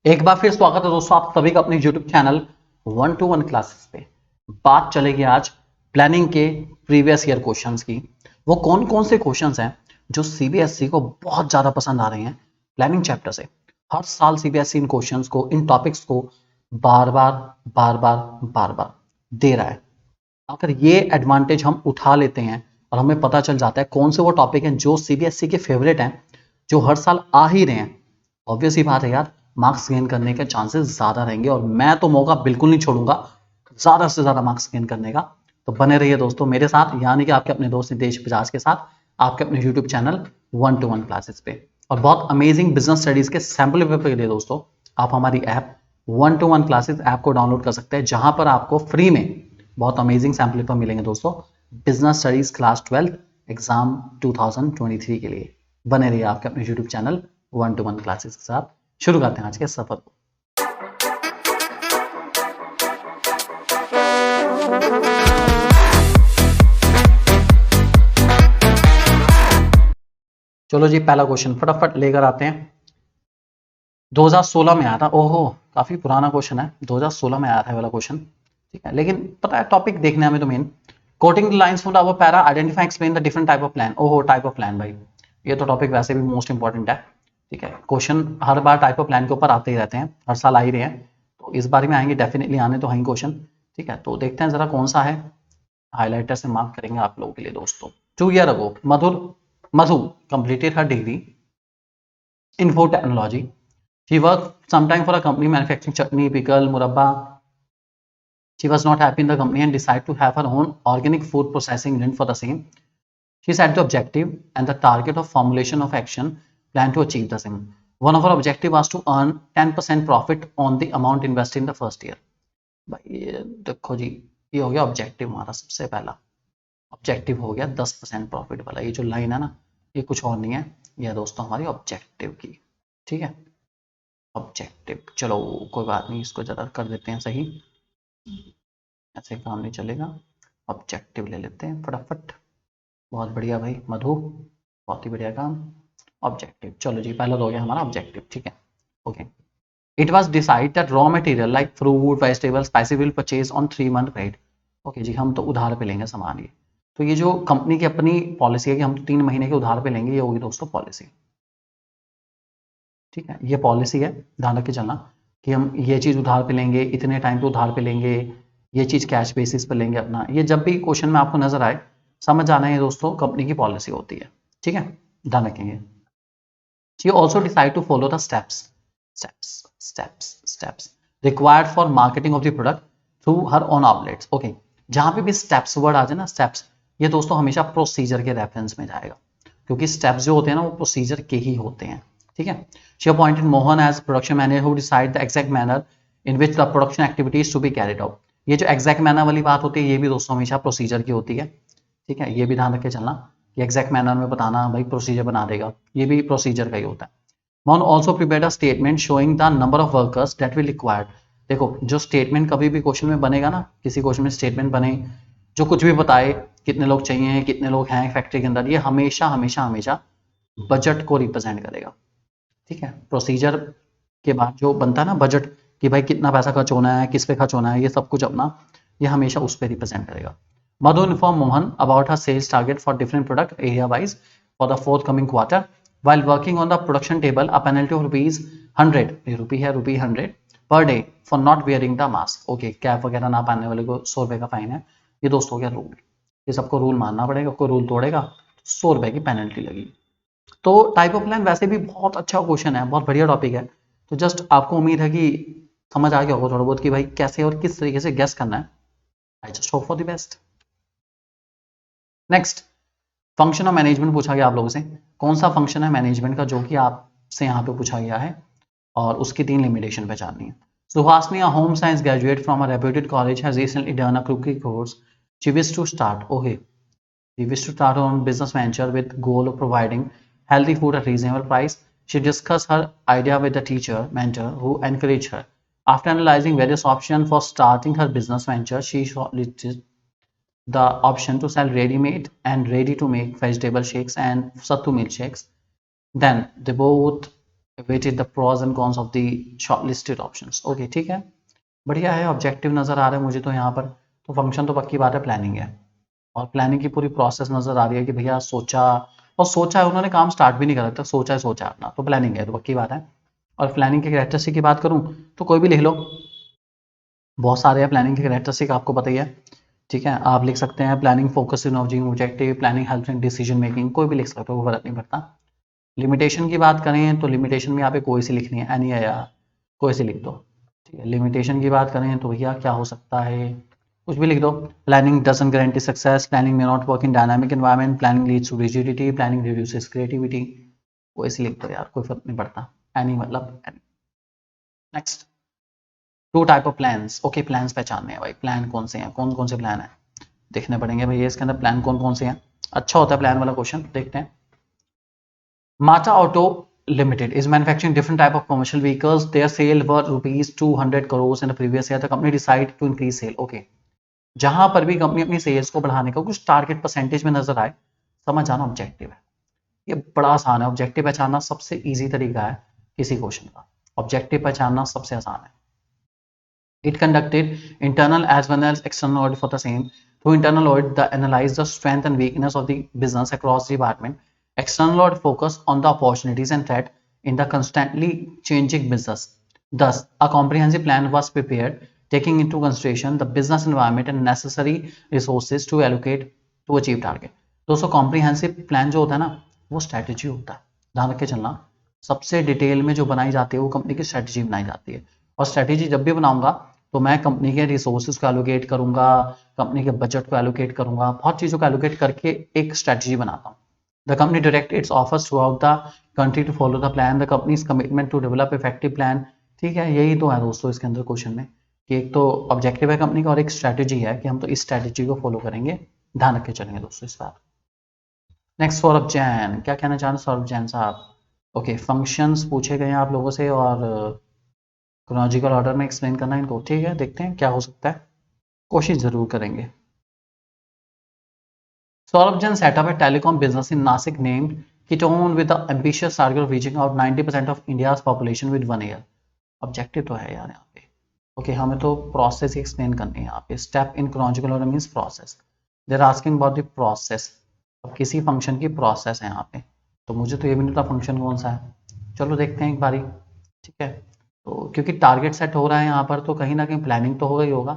एक बार फिर स्वागत है दोस्तों आप सभी का अपने YouTube चैनल 1-to-1 क्लासेस पे। बात चलेगी आज प्लानिंग के प्रीवियस ईयर क्वेश्चंस की। वो कौन कौन से क्वेश्चंस हैं जो सीबीएसई को बहुत ज़्यादा पसंद आ रहे हैं प्लानिंग चैप्टर से। हर साल सीबीएसई इन क्वेश्चंस को, इन टॉपिक्स को बार बार बार बार दे रहा है। अगर ये एडवांटेज हम उठा लेते हैं और हमें पता चल जाता है कौन से वो टॉपिक हैं जो सीबीएसई के फेवरेट हैं, जो हर साल आ ही रहे हैं, ऑब्वियस ही बात है यार, मार्क्स गेन करने के चांसेस ज्यादा रहेंगे। और मैं तो मौका बिल्कुल नहीं छोड़ूंगा ज्यादा से ज्यादा मार्क्स गेन करने का। तो बने रहिए दोस्तों मेरे साथ, यानी कि आपके अपने दोस्त नितेश बजाज के साथ, आपके अपने यूट्यूब चैनल 1-to-1 क्लासेस पे। और बहुत अमेजिंग बिजनेस स्टडीज के सैम्पल पेपर के लिए दोस्तों आप हमारी ऐप 1-to-1 क्लासेस ऐप को डाउनलोड कर सकते हैं, जहां पर आपको फ्री में बहुत अमेजिंग सैम्पल पेपर मिलेंगे दोस्तों बिजनेस स्टडीज क्लास 12 एग्जाम 2023 के लिए। बने रहिए आपके अपने यूट्यूब चैनल 1-to-1 क्लासेस के साथ। शुरू करते हैं आज के सफर को। चलो जी, पहला क्वेश्चन फटाफट लेकर आते हैं। 2016 में आया था। ओहो, काफी पुराना क्वेश्चन है, 2016 में आया था वाला क्वेश्चन। ठीक है, लेकिन पता है टॉपिक देखने हमें तो main coating the lines from the para identify explain the different type of plan. ओहो, टाइप ऑफ प्लान भाई, ये तो टॉपिक वैसे भी मोस्ट इंपॉर्टेंट है। ठीक है, question her bar type of plan के ऊपर आते ही रहते हैं, हर साल आ ही रहे हैं, तो इस बार में आएंगे, डेफिनेटली आने तो हैं क्वेश्चन। ठीक है, तो देखते हैं जरा कौन सा है, हाईलाइटर से मार्क करेंगे आप लोगों के लिए दोस्तों। 2 year ago Madhu completed her degree in food technology. She worked sometime for a company manufacturing chutney, pickle, murabba. She was not happy in the company and decided to have her own organic food processing unit for the same. She set the objective and the target of formulation of action plan to achieve the same. One of her objective was to earn 10% profit on the amount invested in the first year. भाई ये देखो जी, ये हो गया objective हमारा सबसे पहला। Objective हो गया 10% प्रॉफिट वाला। ये जो लाइन है ना, ये कुछ और नहीं है, ये है दोस्तों हमारी ऑब्जेक्टिव की। ठीक है, ऑब्जेक्टिव, चलो कोई बात नहीं, इसको ज़रा कर देते हैं सही, ऐसे काम नहीं चलेगा। ऑब्जेक्टिव ले लेते हैं फटाफट। बहुत बढ़िया भाई मधु, बहुत ही बढ़िया काम। ऑब्जेक्टिव, चलो जी, पहला तो हो गया हमारा ऑब्जेक्टिव। ठीक है, okay. It was decide that raw material like fruit vegetable spicy will purchase on 3 month credit. Okay जी, हम तो उधार पे लेंगे सामान ये। तो ये जो कंपनी की अपनी पॉलिसी है कि हम 3 महीने के उधार पे लेंगे, ये होगी दोस्तों पॉलिसी। ठीक है, ये पॉलिसी है, ध्यान रख के चलना कि हम ये चीज़ उधार पे लेंगे, इतने टाइम पे उधार पे लेंगे, ये चीज़ कैश बेसिस पे लेंगे अपना। ये जब भी क्वेश्चन में आपको नजर आए, समझ जाना है दोस्तों कंपनी की पॉलिसी होती है। ठीक है, ध्यान रखेंगे। She also decide to follow the steps required for marketing of the product through her own outlets. Okay, जहां पे भी steps वर्ड आ जाए ना, steps, ये दोस्तों हमेशा प्रोसीजर के रेफरेंस में जाएगा, क्योंकि steps जो होते हैं ना वो प्रोसीजर के ही होते हैं। ठीक है, she appointed Mohan as production manager who decide the exact manner in which the production activity is to be carried out. ये जो exact manner वाली बात होती है, ये भी दोस्तों हमेशा प्रोसीजर की होती है। ठीक है, ये भी ध्यान रख के चलना कि एग्जैक्ट मैनर में बताना, भाई प्रोसीजर बना देगा, ये भी प्रोसीजर का ही होता है। Mon also prepared a statement showing the number of workers that will required. देखो, जो स्टेटमेंट कभी भी क्वेश्चन में बनेगा ना, किसी क्वेश्चन में स्टेटमेंट बने जो कुछ भी बताए, कितने लोग चाहिए, कितने लोग हैं फैक्ट्री के अंदर, ये हमेशा हमेशा हमेशा बजट को रिप्रेजेंट करेगा। ठीक है, प्रोसीजर के बाद जो बनता है ना बजट, कि भाई कितना पैसा खर्च होना है, किस पे खर्च होना है, ये सब कुछ अपना, ये हमेशा उस पर रिप्रेजेंट करेगा। Madhu informed Mohan about her sales target for different product area wise for the forthcoming quarter. While working on the production table, a penalty of rupees 100, ये रुपी है, रुपी 100 per day for not wearing the mask. Okay, cap वगैरह ना पहनने वाले को 100 रुपए का fine है। ये दोस्तों हो गया रूल, ये सबको रूल मानना पड़ेगा, कोई रूल तोड़ेगा 100 रुपए की पेनल्टी लगी। तो टाइप ऑफ प्लान वैसे भी बहुत अच्छा क्वेश्चन है, बहुत बढ़िया टॉपिक है। तो जस्ट आपको उम्मीद है कि समझ आ गया होगा थोड़ा बहुत कि भाई कैसे और किस तरीके से गेस करना है। I just hope for the best. Next, function of management पूछा गया आप लोगों से। कौन सा फंक्शन है मैनेजमेंट का जो कि आपसे यहाँ पे पूछा गया है, और उसकी 3 लिमिटेशन पहचाननी है। Suhasini, a home science graduate from a reputed college, has recently done a cooking course. She wishes to start, okay, she wishes to start her own business venture with goal of providing healthy food at reasonable price. She discussed her idea with the teacher mentor who encouraged her. After analyzing various options for starting her business venture, she shortlisted the option to sell ready-made and ready-to-make vegetable shakes and sattu milkshakes. Then they both weighted the pros and cons of the shortlisted options. Okay ठीक है, बढ़िया है, objective नज़र आ रहा है मुझे तो यहाँ पर। तो फंक्शन तो पक्की बात है प्लानिंग है, और प्लानिंग की पूरी प्रोसेस नज़र आ रही है कि भैया सोचा, और सोचा है उन्होंने, काम स्टार्ट भी नहीं करा तक सोचा है, सोचा अपना, तो प्लानिंग है, तो पक्की बात है। और प्लानिंग के कैरेक्टरिस्टिक की बात करूँ तो कोई भी लिख लो, बहुत सारे हैं प्लानिंग के कैरेक्टरिस्टिक, आपको पता ही है। ठीक है, आप लिख सकते हैं planning focus in objective, planning help in decision making, कोई भी लिख सकते हो, वो फर्क नहीं पड़ता। लिमिटेशन की बात करें तो लिमिटेशन में यहाँ पे कोई सी लिखनी है, एनी है या कोई सी लिख दो। ठीक है, लिमिटेशन की बात करें तो भैया क्या हो सकता है, कुछ भी लिख दो। Planning doesn't guarantee success, planning may not work in dynamic environment, planning leads to rigidity, planning reduces creativity, कोई सी लिख दो यार, कोई फर्क नहीं पड़ता, एनी मतलब any. Next, two type of plans. Okay, plans पहचानने हैं भाई, प्लान कौन से हैं, कौन कौन से प्लान है, देखने पड़ेंगे भैया इसके अंदर प्लान कौन कौन से हैं। अच्छा होता है प्लान वाला क्वेश्चन, देखते हैं। Mata Auto Limited is manufacturing different type of commercial vehicles. Their sale were rupees 200 crores in the previous year. The company decided to increase sale. Okay. जहां पर भी कंपनी अपनी सेल्स को बढ़ाने का कुछ टारगेट परसेंटेज में नजर आए, समझ जाना ऑब्जेक्टिव है। ये बड़ा आसान है, ऑब्जेक्टिव पहचानना सबसे इजी तरीका है किसी क्वेश्चन का, ऑब्जेक्टिव पहचानना सबसे आसान है। It conducted internal as well as external audit for the same. Through internal audit, the analyzed the strength and weakness of the business across the department. External audit focused on the opportunities and threat in the constantly changing business. Thus, a comprehensive plan was prepared, taking into consideration the business environment and necessary resources to allocate to achieve target. दोस्तों comprehensive plan जो होता है ना, वो strategy होता है, ध्यान रख के चलना। सबसे डिटेल में जो बनाई जाती है वो कंपनी की स्ट्रैटेजी बनाई जाती है, और स्ट्रैटेजी जब भी बनाऊंगा तो मैं कंपनी के रिसोर्सेज को एलोकेट करूंगा, कंपनी के बजट को एलोकेट करूंगा, बहुत चीज़ों को एलोकेट करके एक स्ट्रैटेजी बनाता हूँ। The company direct its offers throughout the country to follow the plan, the company's commitment to develop effective plan. ठीक है, यही तो है दोस्तों इसके अंदर क्वेश्चन में, कि एक तो ऑब्जेक्टिव है कंपनी का और एक स्ट्रैटेजी है कि हम तो इस स्ट्रैटेजी को फॉलो करेंगे, ध्यान रख के चलेंगे दोस्तों इस बात। नेक्स्ट, सौरभ जैन, क्या कहना चाह रहे हैं सौरभ जैन साहब? ओके, फंक्शंस पूछे गए हैं आप लोगों से, और क्रोनोलॉजिकल ऑर्डर में एक्सप्लेन करना है इनको। ठीक है, देखते हैं क्या हो सकता है, कोशिश जरूर करेंगे। Saurabh Jain set up a telecom business in Nasik named Keton with the ambitious target of reaching out 90% of India's population with 1 year. Objective तो है यार यहाँ पे। ओके, हमें तो प्रोसेस ही एक्सप्लेन करनी है यहाँ पे। Step in chronological order means process, they are asking about the process. अब किसी फंक्शन की प्रोसेस है यहाँ पे, तो मुझे तो ये भी नहीं पता फंक्शन कौन सा है, चलो देखते हैं एक बारी। ठीक है, तो क्योंकि टारगेट सेट हो रहा है यहाँ पर, तो कहीं ना कहीं प्लानिंग तो होगा ही होगा।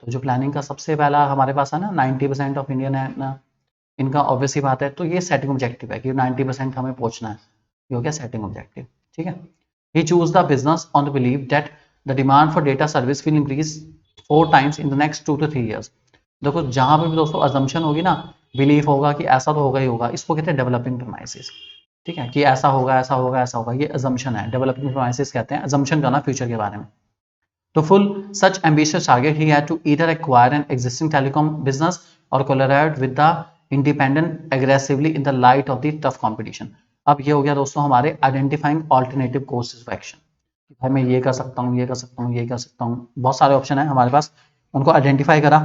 तो जो प्लानिंग का सबसे पहला हमारे पास है ना, 90% ऑफ इंडियन है ना, इनका ऑब्वियस ही बात है, तो ये सेटिंग ऑब्जेक्टिव है कि 90% हमें पहुंचना है, ये हो गया सेटिंग ऑब्जेक्टिव। ठीक है, he choose the business on the believe that the demand for data service will increase 4 times in the next 2 to 3 years। देखो जहां पर भी दोस्तों अजम्पशन होगी ना, बिलीव होगा कि ऐसा तो होगा ही होगा, इसको कहते हैं डेवलपिंग प्रेमाइसिस। ठीक है, कि ऐसा होगा ऐसा होगा ऐसा होगा, ये अजम्पशन है, डेवलपिंग प्रेमाइसिस कहते हैं अजम्पशन करना फ्यूचर के बारे में। To full such ambitious target, he had to either acquire an existing telecom business or collaborate with the independent aggressively in the light of the tough competition। अब ये हो गया दोस्तों हमारे identifying alternative courses of action. भाई मैं ये कर सकता हूँ, ये कर सकता हूँ, ये कर सकता हूँ, बहुत सारे ऑप्शन है हमारे पास, उनको आइडेंटिफाई करा।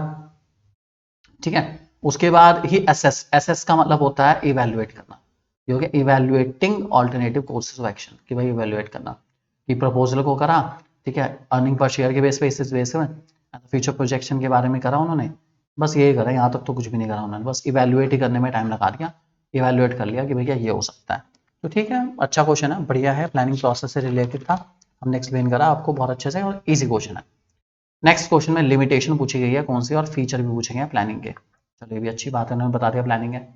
ठीक है, उसके बाद ही एसेस, एसेस का मतलब होता है इवेल्युएट करना, ये हो गया evaluating alternative courses of action, कि भाई इवेल्युएट करना, कि प्रपोजल को करा। ठीक है, अर्निंग पर शेयर के बेस पे, इस बेस पे फ्यूचर प्रोजेक्शन के बारे में करा उन्होंने, बस यही करा, यहाँ तक तो कुछ भी नहीं करा उन्होंने, बस इवेल्युएट ही करने में टाइम लगा दिया, इवेल्युएट कर लिया कि भैया ये हो सकता है। तो ठीक है, अच्छा क्वेश्चन है, बढ़िया है, प्लानिंग प्रोसेस से रिलेटेड था, हमने एक्सप्लेन करा आपको बहुत अच्छे से, और ईजी क्वेश्चन है। नेक्स्ट क्वेश्चन में लिमिटेशन पूछी गई है कौन सी, और फीचर भी पूछे गए हैं प्लानिंग के। चलो ये भी अच्छी बात है, उन्होंने बता दिया प्लानिंग है।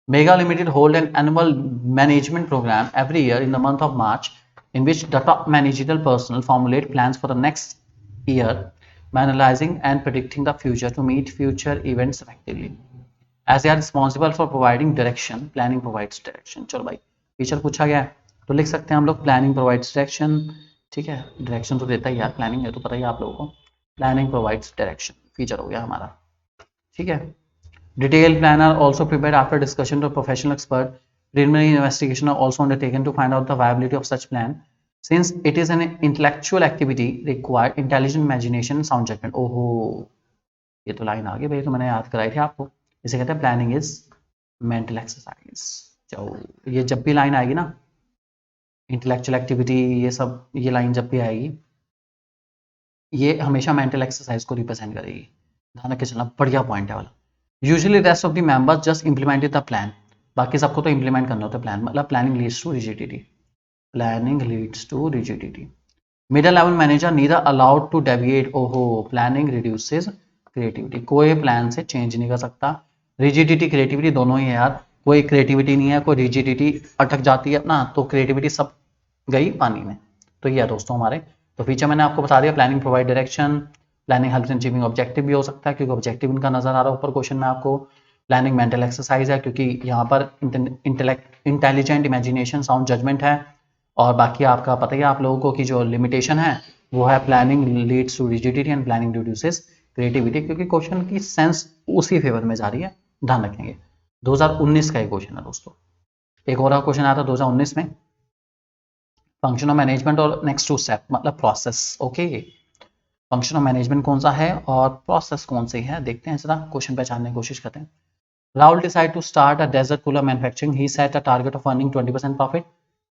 Mega Limited hold an annual management program every year in the month of March, in which the top managerial personnel formulate plans for the next year by analyzing and predicting the future to meet future events effectively. As they are responsible for providing direction, planning provides direction। चलो भाई, feature पूछा गया है तो लिख सकते हैं हम लोग प्लानिंग प्रोवाइड्स डायरेक्शन। ठीक है, डायरेक्शन तो देता ही यार, प्लानिंग है तो पता ही आप लोगों को, प्लानिंग प्रोवाइड्स डायरेक्शन फीचर हो गया हमारा। ठीक है, detailed plan are also prepared after discussion with a professional expert. Preliminary investigation are also undertaken to find out the viability of such plan. Since it is an intellectual activity, required intelligent imagination and sound judgment। ओहो, ये तो line आ गई भाई, तो मैंने याद कराई थी आपको, इसे कहते हैं प्लानिंग इज मेंटल एक्सरसाइज। चलो ये जब भी लाइन आएगी ना, इंटेलेक्चुअल एक्टिविटी, ये सब, ये लाइन जब भी आएगी ये हमेशा मेंटल एक्सरसाइज को रिप्रेजेंट करेगी। ध्यान रख के चलना, बढ़िया पॉइंट है वाला। Usually rest of the members just implemented the plan, बाकी सबको तो इंप्लीमेंट करना होता है प्लान, मतलब planning leads to rigidity, planning leads to rigidity. Middle level manager neither allowed to deviate, ओहो, प्लानिंग रिड्यूसेस क्रिएटिविटी, कोई प्लान से चेंज नहीं कर सकता। रिजिडिटी क्रिएटिविटी दोनों ही है यार, कोई क्रिएटिविटी नहीं है, कोई रिजिडिटी अटक जाती है ना, तो क्रिएटिविटी सब गई पानी में। तो ये है दोस्तों हमारे, तो फीचर मैंने आपको बता दिया, planning provide direction, planning helps in achieving objective भी हो सकता है क्योंकि ऑब्जेक्टिव इनका नजर आ रहा है ऊपर क्वेश्चन में आपको। प्लानिंग मेंटल एक्सरसाइज है क्योंकि यहाँ पर इंटेलिजेंट इमेजिनेशन साउंड जजमेंट है, और बाकी आपका पता ही है आप लोगों को कि जो लिमिटेशन है वो है planning leads to rigidity and planning reduces creativity, क्योंकि क्वेश्चन की सेंस उसी फेवर में जा रही है, ध्यान रखेंगे। 2019 का ये क्वेश्चन है दोस्तों। एक और क्वेश्चन आया था 2019 में, फंक्शन ऑफ मैनेजमेंट और नेक्स्ट टू स्टेप मतलब process. Okay, function of management कौन सा है और प्रोसेस कौन सी है, देखते हैं जरा, क्वेश्चन पहचानने की कोशिश करते हैं। Rahul decide to start a desert cooler manufacturing, he set a target of earning 20% profit.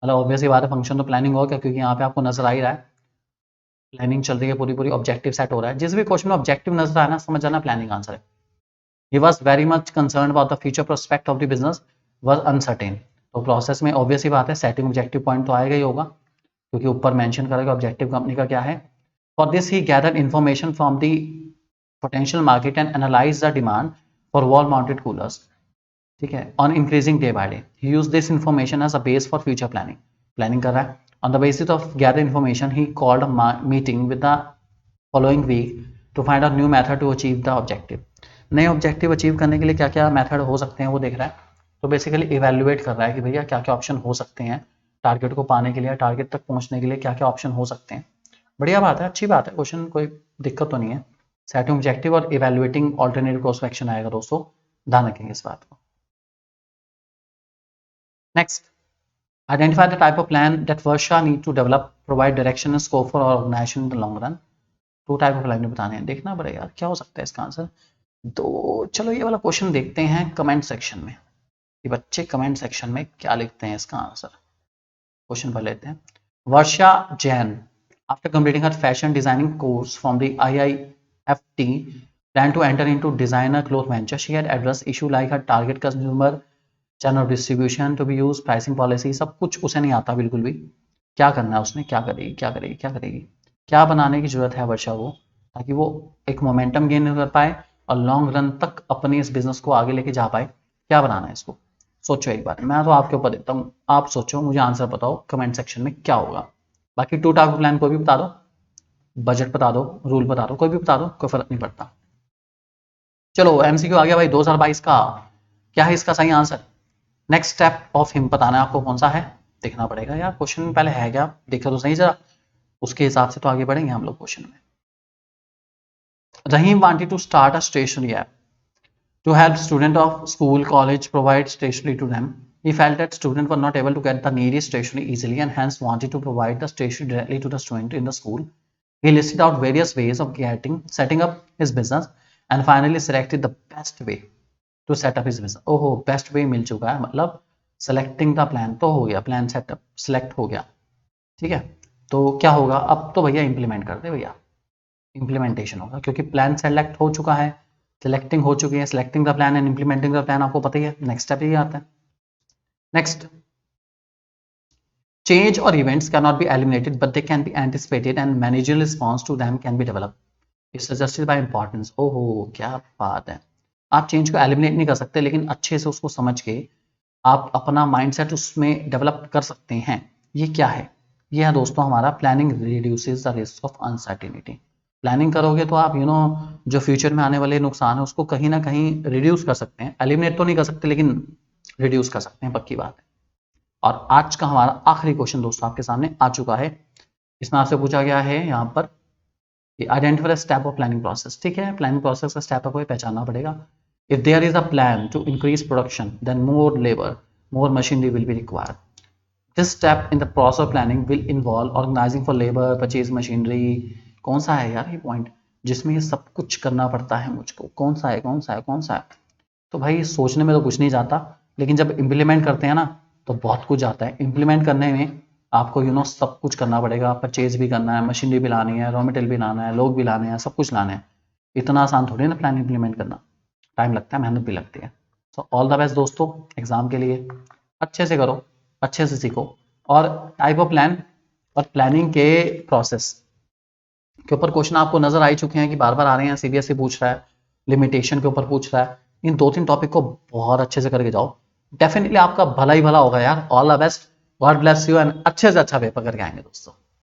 मतलब ऑब्वियसली बात है, फंक्शन तो प्लानिंग होगा क्योंकि यहाँ पे आपको नजर आ ही रहा है प्लानिंग चल रही है, पूरी पूरी ऑब्जेक्टिव सेट हो रहा है। जिस भी क्वेश्चन में ऑब्जेक्टिव नजर आया ना, समझ जाना प्लानिंग आंसर है। He was very much concern about the future prospect of the business was uncertain. तो प्रोसेस में ऑब्वियसली बात है सेटिंग ऑब्जेक्टिव पॉइंट तो आएगा ही होगा, क्योंकि ऊपर मेंशन करेगा ऑब्जेक्टिव कंपनी का क्या है। For this he gather information from the potential market and analyse the demand for wall mounted coolers, ठीक है, on increasing day by day. He use this information as a base for future planning, planning कर रहा है। On the basis of gather information he called a meeting with the following week to find out new method to achieve the objective. नए objective achieve करने के लिए क्या क्या method हो सकते हैं वो देख रहा है। तो बेसिकली इवेल्युएट कर रहा है कि भैया क्या क्या ऑप्शन हो सकते हैं टारगेट को पाने के लिए, टारगेट तक पहुंचने के लिए क्या क्या ऑप्शन हो सकते हैं। बढ़िया बात है, अच्छी बात है, क्वेश्चन कोई दिक्कत तो नहीं है। सेटिंग ऑब्जेक्टिव और evaluating alternative course of action आएगा दोस्तों, ध्यान रखेंगे इस बात को। Next, identify the type of plan that Varsha need to develop, provide direction and scope for organization in the long run। Two type of plan बताने हैं, देखना पड़ेगा यार क्या हो सकता है इसका आंसर। तो चलो ये वाला क्वेश्चन देखते हैं कमेंट सेक्शन में, कि बच्चे कमेंट सेक्शन में क्या लिखते हैं इसका आंसर। क्वेश्चन पढ़ लेते हैं। Varsha Jain, after completing her fashion designing course from the IIFT plan to enter into designer cloth venture, she had addressed issue like her target consumer, channel distribution to be used, pricing policy, सब कुछ उसे नहीं आता बिल्कुल भी। क्या करना है उसने, क्या करेगी क्या करेगी क्या करेगी, क्या बनाने की जरूरत है वर्षा को, ताकि वो एक मोमेंटम गेन कर पाए और लॉन्ग रन तक अपने इस बिजनेस को आगे लेके जा पाए। क्या बनाना है इसको, सोचो एक बार, मैं तो आपके ऊपर देता हूँ, आप सोचो, मुझे आंसर बताओ कमेंट सेक्शन में क्या होगा। बाकी टू टाइप प्लान कोई भी बता दो, बजट बता दो, रूल बता दो, कोई भी बता दो, कोई फर्क नहीं पड़ता। चलो MCQ आ गया भाई 2022 का, क्या है इसका सही answer. Next step of him बताना है आपको कौन सा है, देखना पड़ेगा यार, क्वेश्चन पहले है क्या देखो तो सही जरा, उसके हिसाब से तो आगे बढ़ेंगे हम लोग क्वेश्चन में। Rahim wanted to start a stationery app to help students of school, college provide stationery to them. He felt that students were not able to get the needed stationery easily and hence wanted to provide the stationery directly to the student in the school. He listed out various ways of setting up his business and finally selected the best way to set up his business. ओहो, best way मिल चुका है, मतलब selecting the plan तो हो गया, plan setup select हो गया, ठीक है। तो क्या होगा अब, तो भैया इंप्लीमेंट कर दे भैया, इंप्लीमेंटेशन होगा क्योंकि प्लान सेलेक्ट हो चुका है, सेलेक्टिंग हो चुकी है, selecting the plan and implementing the plan आपको पता ही है, नेक्स्ट स्टेप ही आता है। Next, change or events cannot be eliminated but they can be anticipated and managerial response to them can be developed is suggested by importance। ओहो क्या बात है, आप चेंज को एलिमिनेट नहीं कर सकते लेकिन अच्छे से उसको समझ के आप अपना माइंडसेट उसमें डेवलप कर सकते हैं। ये क्या है, ये है दोस्तों हमारा planning reduces the risk of uncertainty. Planning करोगे तो आप जो फ्यूचर में आने वाले नुकसान है उसको कहीं ना कहीं रिड्यूस कर सकते हैं, एलिमिनेट तो नहीं कर सकते लेकिन रिड्यूस कर सकते हैं, पक्की बात है। और आज का हमारा आखिरी क्वेश्चन दोस्तों आपके सामने आ चुका है, इसमें आपसे पूछा गया है यहाँ पर identify step of planning process, ठीक है, प्लानिंग प्रोसेस का स्टेप आपको पहचानना पड़ेगा। If there is a plan to increase production then more labour more machinery will be required. This step in the process of planning will involve organising for labour purchase machinery. कौन सा है यार ये point जिसमें ये सब कुछ करना पड़ता है मुझको, कौन सा है कौन सा है कौन सा है। तो भाई सोचने में तो कुछ नहीं जाता, लेकिन जब इम्प्लीमेंट करते हैं ना तो बहुत कुछ आता है। इम्प्लीमेंट करने में आपको सब कुछ करना पड़ेगा, परचेज भी करना है, मशीनरी भी लानी है, रॉ मटेरियल भी लाना है, लोग भी लाने हैं, सब कुछ लाने हैं। इतना आसान थोड़ी ना प्लान इंप्लीमेंट करना, टाइम लगता है, मेहनत भी लगती है। सो ऑल द बेस्ट दोस्तों एग्जाम के लिए, अच्छे से करो, अच्छे से सीखो। और टाइप ऑफ प्लान और प्लानिंग के प्रोसेस के ऊपर क्वेश्चन आपको नजर आ ही चुके हैं कि बार बार आ रहे हैं, सीबीएसई पूछ रहा है, लिमिटेशन के ऊपर पूछ रहा है। इन 2-3 टॉपिक को बहुत अच्छे से करके जाओ, डेफिनेटली आपका भला ही भला होगा यार। All the best, God bless you and अच्छे से अच्छा पेपर करके आएंगे दोस्तों।